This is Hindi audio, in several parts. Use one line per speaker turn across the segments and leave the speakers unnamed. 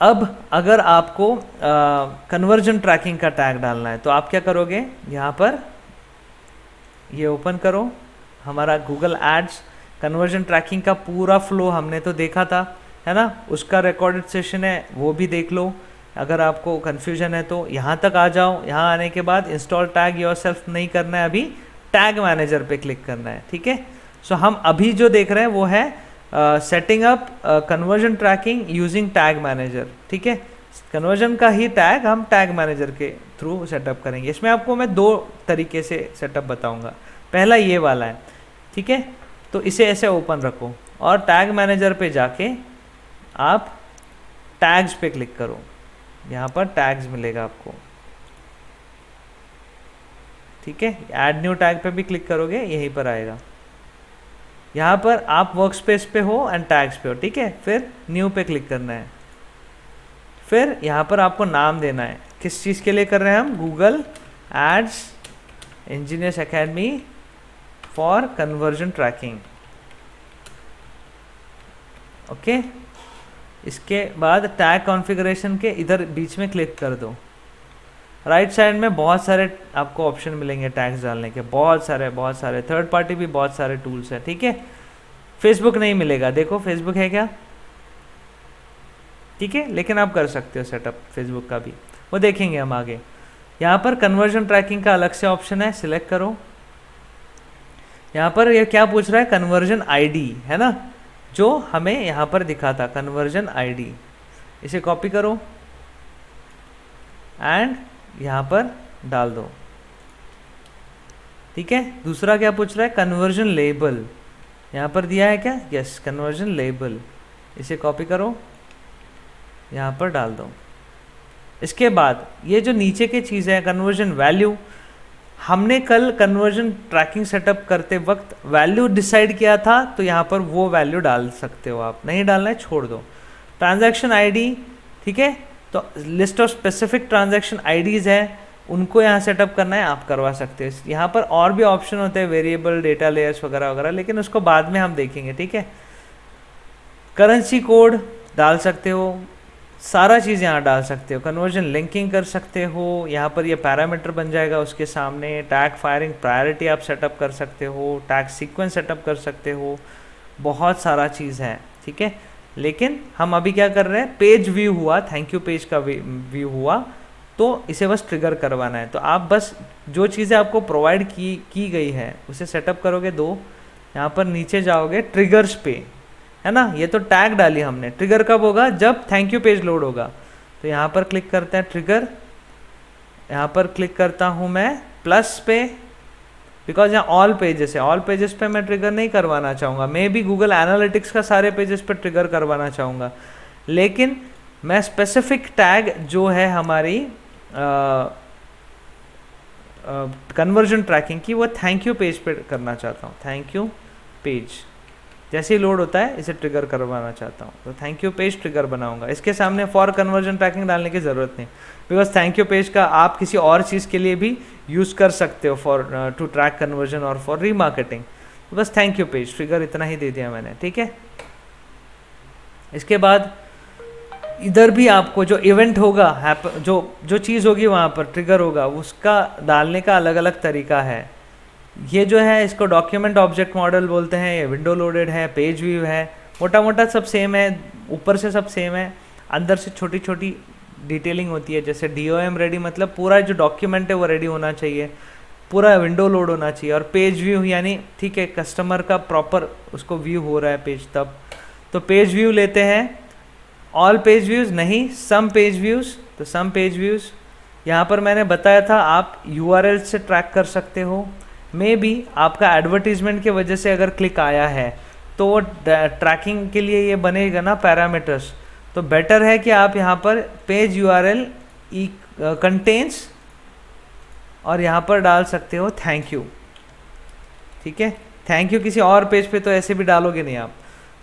अब अगर आपको कन्वर्जन ट्रैकिंग का टैग डालना है तो आप क्या करोगे, यहाँ पर ये ओपन करो, हमारा गूगल एड्स कन्वर्जन ट्रैकिंग का पूरा फ्लो हमने तो देखा था, है ना, उसका रिकॉर्डेड सेशन है, वो भी देख लो। अगर आपको कन्फ्यूजन है तो यहाँ तक आ जाओ। यहाँ आने के बाद इंस्टॉल टैग योरसेल्फ नहीं करना है, अभी टैग मैनेजर पे क्लिक करना है, ठीक है। सो हम अभी जो देख रहे हैं वो है setting up conversion tracking using tag manager, ठीक है। कन्वर्जन का ही टैग हम टैग मैनेजर के थ्रू सेटअप करेंगे। इसमें आपको मैं 2 तरीके से सेटअप बताऊंगा। पहला ये वाला है, ठीक है, तो इसे ऐसे ओपन रखो और टैग मैनेजर पे जाके आप टैग्स पे क्लिक करो, यहाँ पर टैग्स मिलेगा आपको, ठीक है। ऐड न्यू टैग पे भी क्लिक करोगे यहीं पर आएगा। यहाँ पर आप वर्क स्पेस पे हो एंड टैग्स पे हो, ठीक है। फिर न्यू पे क्लिक करना है, फिर यहाँ पर आपको नाम देना है, किस चीज़ के लिए कर रहे हैं हम, Google ads engineers academy for conversion tracking, okay. इसके बाद टैग कॉन्फ़िगरेशन के इधर बीच में क्लिक कर दो। राइट साइड में बहुत सारे आपको ऑप्शन मिलेंगे टैग्स डालने के, बहुत सारे थर्ड पार्टी भी बहुत सारे टूल्स हैं, ठीक है। फेसबुक नहीं मिलेगा, देखो फेसबुक है क्या, ठीक है, लेकिन आप कर सकते हो सेटअप फेसबुक का भी, वो देखेंगे हम आगे। यहाँ पर कन्वर्जन ट्रैकिंग का अलग से ऑप्शन है, सिलेक्ट करो। यहाँ पर ये क्या पूछ रहा है, कन्वर्जन आईडी, है ना, जो हमें यहाँ पर दिखा था, कन्वर्जन आईडी। इसे कॉपी करो एंड यहाँ पर डाल दो, ठीक है। दूसरा क्या पूछ रहा है, कन्वर्जन लेबल, यहाँ पर दिया है क्या, यस, कन्वर्जन लेबल। इसे कॉपी करो, यहाँ पर डाल दो। इसके बाद ये जो नीचे की चीज़ है कन्वर्जन वैल्यू, हमने कल कन्वर्जन ट्रैकिंग सेटअप करते वक्त वैल्यू डिसाइड किया था, तो यहाँ पर वो वैल्यू डाल सकते हो आप, नहीं डालना है छोड़ दो। ट्रांजैक्शन आईडी, ठीक है, तो list of specific transaction IDs है, उनको यहाँ सेटअप करना है, आप करवा सकते हो। यहाँ पर और भी ऑप्शन होते हैं, वेरिएबल, डेटा लेयर्स वगैरह वगैरह, लेकिन उसको बाद में हम देखेंगे, ठीक है। करेंसी कोड डाल सकते हो, सारा चीज़ यहाँ डाल सकते हो। कन्वर्जन लिंकिंग कर सकते हो, यहाँ पर ये पैरामीटर बन जाएगा उसके सामने। टैग फायरिंग प्रायोरिटी आप सेटअप कर सकते हो, टैग सीक्वेंस सेटअप कर सकते हो, बहुत सारा चीज़ है, ठीक है। लेकिन हम अभी क्या कर रहे हैं, पेज व्यू हुआ, थैंक यू पेज का व्यू हुआ, तो इसे बस ट्रिगर करवाना है। तो आप बस जो चीज़ें आपको प्रोवाइड की गई है उसे सेटअप करोगे। 2 यहाँ पर नीचे जाओगे ट्रिगर्स पे, है ना, ये तो टैग डाली हमने, ट्रिगर कब होगा, जब थैंक यू पेज लोड होगा। तो यहाँ पर क्लिक करते हैं ट्रिगर, यहाँ पर क्लिक करता हूँ मैं प्लस पे, बिकॉज यहाँ ऑल पेजेस है, ऑल पेजेस पे मैं ट्रिगर नहीं करवाना चाहूँगा। मैं भी गूगल एनालिटिक्स का सारे पेजेस पे ट्रिगर करवाना चाहूँगा, लेकिन मैं स्पेसिफिक टैग जो है हमारी कन्वर्जन ट्रैकिंग की, वो थैंक यू पेज पे करना चाहता हूँ। थैंक यू पेज जैसे ही लोड होता है इसे ट्रिगर करवाना चाहता हूँ, तो थैंक यू पेज ट्रिगर बनाऊंगा। इसके सामने फॉर कन्वर्जन ट्रैकिंग डालने की ज़रूरत नहीं, बिकॉज थैंक यू पेज का आप किसी और चीज़ के लिए भी यूज़ कर सकते हो, फॉर टू ट्रैक कन्वर्जन और फॉर रीमार्केटिंग। तो बस थैंक यू पेज ट्रिगर इतना ही दे दिया मैंने, ठीक है। इसके बाद इधर भी आपको जो इवेंट होगा, जो चीज़ होगी वहाँ पर ट्रिगर होगा, उसका डालने का अलग अलग तरीका है। ये जो है इसको डॉक्यूमेंट ऑब्जेक्ट मॉडल बोलते हैं, ये विंडो लोडेड है, पेज व्यू है, मोटा मोटा सब सेम है, ऊपर से सब सेम है, अंदर से छोटी छोटी डिटेलिंग होती है। जैसे DOM रेडी, मतलब पूरा जो डॉक्यूमेंट है वो रेडी होना चाहिए, पूरा विंडो लोड होना चाहिए। और पेज व्यू यानी ठीक है, कस्टमर का प्रॉपर उसको व्यू हो रहा है पेज, तब तो पेज व्यू लेते हैं। ऑल पेज व्यूज़ नहीं, सम पेज व्यूज़, तो सम पेज व्यूज़ यहाँ पर मैंने बताया था आप URL से ट्रैक कर सकते हो। मे बी आपका एडवर्टीजमेंट की वजह से अगर क्लिक आया है तो वो ट्रैकिंग के लिए ये बनेगा ना पैरामीटर्स, तो बेटर है कि आप यहाँ पर पेज URL कंटेन्स और यहाँ पर डाल सकते हो थैंक यू, ठीक है। थैंक यू किसी और पेज पे तो ऐसे भी डालोगे नहीं आप,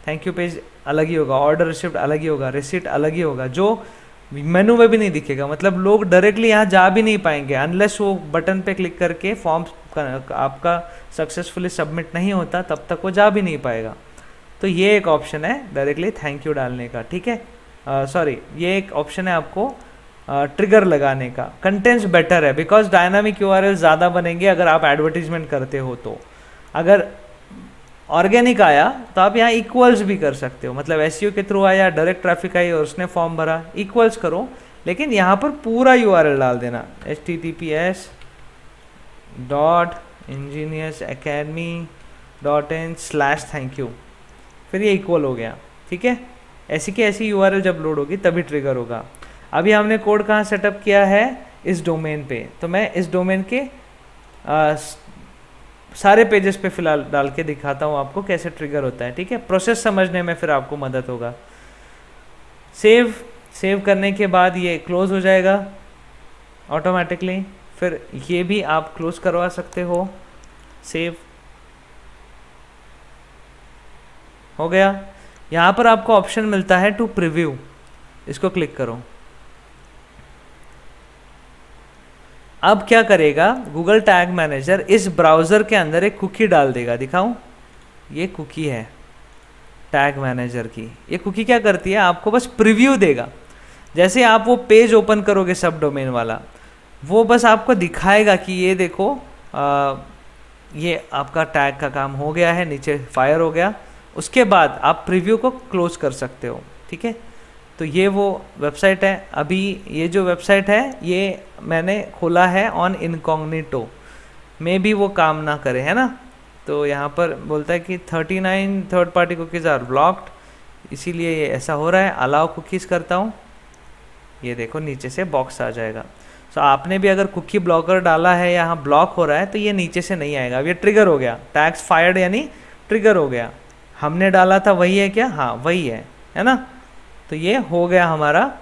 थैंक यू पेज अलग ही होगा, ऑर्डर रिसिप्ट अलग ही होगा, रिसिप्ट अलग ही होगा, जो मेनू में भी नहीं दिखेगा। मतलब लोग डायरेक्टली यहाँ जा भी नहीं पाएंगे अनलेस वो बटन पे क्लिक करके फॉर्म आपका सक्सेसफुली सबमिट नहीं होता, तब तक वो जा भी नहीं पाएगा। तो ये एक ऑप्शन है डायरेक्टली थैंक यू डालने का, ठीक है। सॉरी ये एक ऑप्शन है आपको ट्रिगर लगाने का। कंटेंट्स बेटर है बिकॉज डायनामिक यूआरएल ज़्यादा बनेंगे अगर आप एडवर्टीजमेंट करते हो। तो अगर ऑर्गेनिक आया तो आप यहाँ इक्वल्स भी कर सकते हो, मतलब एसईओ के थ्रू आया, डायरेक्ट ट्रैफिक आई और उसने फॉर्म भरा, इक्वल्स करो, लेकिन यहाँ पर पूरा यूआरएल डाल देना https://engineersacademy.in/thank you, फिर ये इक्वल हो गया। ठीक है, ऐसी की ऐसी यूआरएल जब लोड होगी तभी ट्रिगर होगा। अभी हमने कोड कहाँ सेटअप किया है, इस डोमेन पे, तो मैं इस डोमेन के सारे पेजेस पे फिलहाल डाल के दिखाता हूँ आपको कैसे ट्रिगर होता है। ठीक है, प्रोसेस समझने में फिर आपको मदद होगा। सेव करने के बाद ये क्लोज हो जाएगा ऑटोमेटिकली, फिर ये भी आप क्लोज करवा सकते हो। सेव हो गया। यहाँ पर आपको ऑप्शन मिलता है टू प्रीव्यू, इसको क्लिक करो। अब क्या करेगा गूगल टैग मैनेजर, इस ब्राउज़र के अंदर एक कुकी डाल देगा। दिखाऊं, ये कुकी है टैग मैनेजर की। ये कुकी क्या करती है, आपको बस प्रीव्यू देगा। जैसे आप वो पेज ओपन करोगे सब डोमेन वाला, वो बस आपको दिखाएगा कि ये देखो ये आपका टैग का काम हो गया है, नीचे फायर हो गया। उसके बाद आप प्रीव्यू को क्लोज कर सकते हो। ठीक है, तो ये वो वेबसाइट है। अभी ये जो वेबसाइट है ये मैंने खोला है ऑन इनकॉग्निटो, में भी वो काम ना करे, है ना। तो यहाँ पर बोलता है कि 39 third party cookies are blocked, इसीलिए ये ऐसा हो रहा है। अलाउ कुकीज़ करता हूँ, ये देखो नीचे से बॉक्स आ जाएगा। सो आपने भी अगर कुकी ब्लॉकर डाला है, यहाँ ब्लॉक हो रहा है, तो ये नीचे से नहीं आएगा। अब ये ट्रिगर हो गया, टैग्स फायर्ड यानी ट्रिगर हो गया। हमने डाला था वही है क्या, हाँ वही है ना। तो ये हो गया हमारा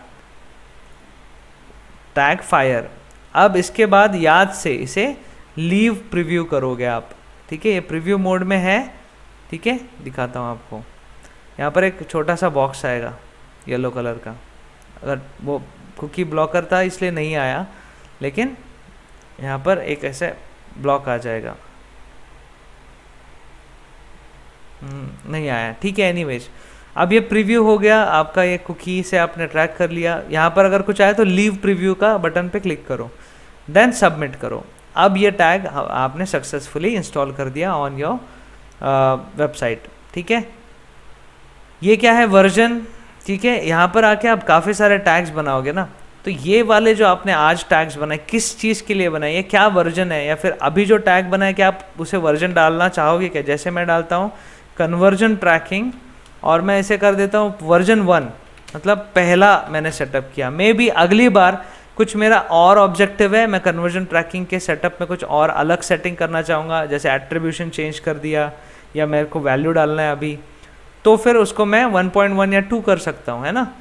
टैग फायर। अब इसके बाद याद से इसे लीव प्रीव्यू करोगे आप। ठीक है, ये प्रीव्यू मोड में है। ठीक है, दिखाता हूँ आपको। यहाँ पर एक छोटा सा बॉक्स आएगा येलो कलर का, अगर वो कुकी ब्लॉकर था इसलिए नहीं आया, लेकिन यहाँ पर एक ऐसे ब्लॉक आ जाएगा। नहीं आया, ठीक है। एनीवेज अब ये प्रीव्यू हो गया आपका, ये कुकी से आपने ट्रैक कर लिया। यहाँ पर अगर कुछ आए तो लीव प्रीव्यू का बटन पे क्लिक करो, देन सबमिट करो। अब ये टैग आपने सक्सेसफुली इंस्टॉल कर दिया ऑन योर वेबसाइट। ठीक है, ये क्या है, वर्जन। ठीक है, यहाँ पर आके आप काफ़ी सारे टैग्स बनाओगे ना, तो ये वाले जो आपने आज टैग्स बनाए किस चीज़ के लिए बनाए, ये क्या वर्जन है, या फिर अभी जो टैग बनाए क्या आप उसे वर्जन डालना चाहोगे क्या। जैसे मैं डालता हूँ कन्वर्जन ट्रैकिंग और मैं इसे कर देता हूँ वर्जन 1, मतलब पहला मैंने सेटअप किया। मे बी अगली बार कुछ मेरा और ऑब्जेक्टिव है, मैं कन्वर्जन ट्रैकिंग के सेटअप में कुछ और अलग सेटिंग करना चाहूँगा, जैसे एट्रीब्यूशन चेंज कर दिया या मेरे को वैल्यू डालना है अभी, तो फिर उसको मैं 1.1 या 2 कर सकता हूँ, है ना।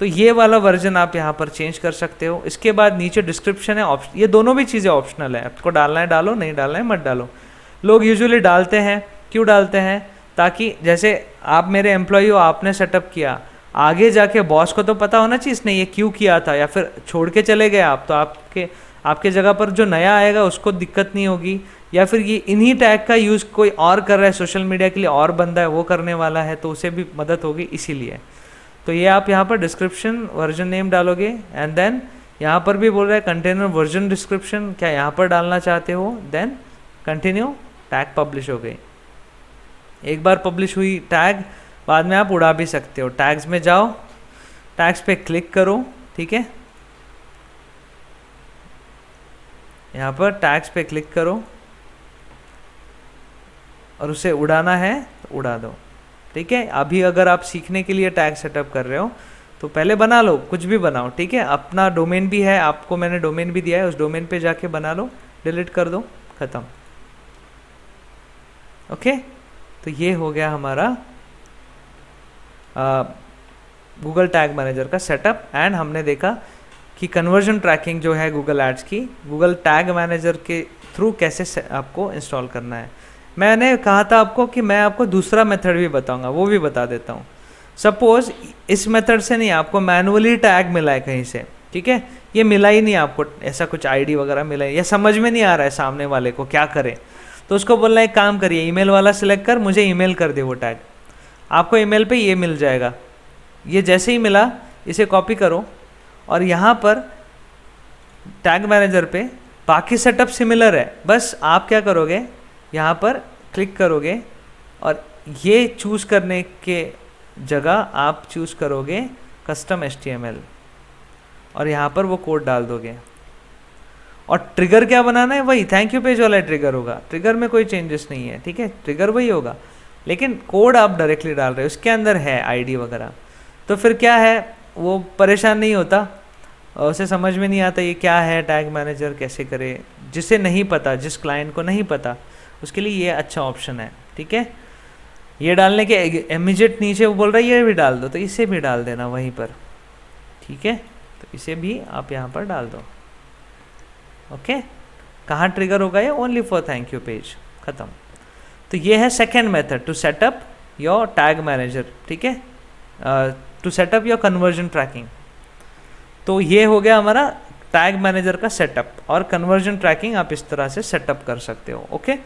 तो ये वाला वर्जन आप यहाँ पर चेंज कर सकते हो। इसके बाद नीचे डिस्क्रिप्शन है, ये दोनों भी चीज़ें ऑप्शनल है, आपको डालना है डालो, नहीं डालना है मत डालो। लोग यूजुअली डालते हैं, क्यों डालते हैं, ताकि जैसे आप मेरे एम्प्लॉई हो, आपने सेटअप किया, आगे जाके बॉस को तो पता होना चाहिए इसने ये क्यों किया था, या फिर छोड़ के चले गए आप, तो आपके जगह पर जो नया आएगा उसको दिक्कत नहीं होगी। या फिर ये इन्हीं टैग का यूज़ कोई और कर रहा है सोशल मीडिया के लिए, और बंदा है वो करने वाला है, तो उसे भी मदद होगी, इसीलिए। तो ये आप यहाँ पर डिस्क्रिप्शन वर्जन नेम डालोगे, एंड देन यहाँ पर भी बोल रहा है कंटेनर वर्जन डिस्क्रिप्शन, क्या यहाँ पर डालना चाहते हो, देन कंटिन्यू, टैग पब्लिश हो गई। एक बार पब्लिश हुई टैग, बाद में आप उड़ा भी सकते हो। टैग्स में जाओ, टैग्स पे क्लिक करो, ठीक है, यहाँ पर टैग्स पे क्लिक करो और उसे उड़ाना है तो उड़ा दो। ठीक है, अभी अगर आप सीखने के लिए टैग सेटअप कर रहे हो तो पहले बना लो, कुछ भी बनाओ। ठीक है, अपना डोमेन भी है, आपको मैंने डोमेन भी दिया है, उस डोमेन पे जाके बना लो, डिलीट कर दो, ख़त्म। ओके, तो ये हो गया हमारा गूगल टैग मैनेजर का सेटअप। एंड हमने देखा कि कन्वर्जन ट्रैकिंग जो है गूगल एड्स की, गूगल टैग मैनेजर के थ्रू कैसे आपको इंस्टॉल करना है। मैंने कहा था आपको कि मैं आपको दूसरा मेथड भी बताऊंगा, वो भी बता देता हूँ। सपोज इस मेथड से नहीं, आपको मैनुअली टैग मिला है कहीं से, ठीक है, ये मिला ही नहीं आपको, ऐसा कुछ आईडी वगैरह मिला है, या समझ में नहीं आ रहा है सामने वाले को क्या करे, तो उसको बोलना एक काम करिए, ईमेल वाला सिलेक्ट कर, मुझे ईमेल कर दे वो टैग, आपको ईमेल पे ये मिल जाएगा। ये जैसे ही मिला इसे कॉपी करो और यहाँ पर टैग मैनेजर पे बाकी सेटअप सिमिलर है, बस आप क्या करोगे यहाँ पर क्लिक करोगे और ये चूज़ करने के जगह आप चूज़ करोगे कस्टम HTML और यहाँ पर वो कोड डाल दोगे। और ट्रिगर क्या बनाना है, वही थैंक यू पेज वाला ट्रिगर होगा, ट्रिगर में कोई चेंजेस नहीं है, ठीक है, ट्रिगर वही होगा, लेकिन कोड आप डायरेक्टली डाल रहे हो, उसके अंदर है आईडी वगैरह। तो फिर क्या है, वो परेशान नहीं होता, उसे समझ में नहीं आता ये क्या है टैग मैनेजर कैसे करे, जिसे नहीं पता, जिस क्लाइंट को नहीं पता उसके लिए ये अच्छा ऑप्शन है, ठीक है। ये डालने के इमीडिएट नीचे वो बोल रहा है ये भी डाल दो, तो इसे भी डाल देना वहीं पर, ठीक है, तो इसे भी आप यहाँ पर डाल दो। ओके, कहाँ ट्रिगर होगा ये, only for thank you page, ख़त्म। तो ये है second method to setup your tag manager, ठीक है, to setup your conversion tracking. तो ये हो गया हमारा टैग मैनेजर का सेटअप, और कन्वर्जन ट्रैकिंग आप इस तरह से सेटअप कर सकते हो। ओके।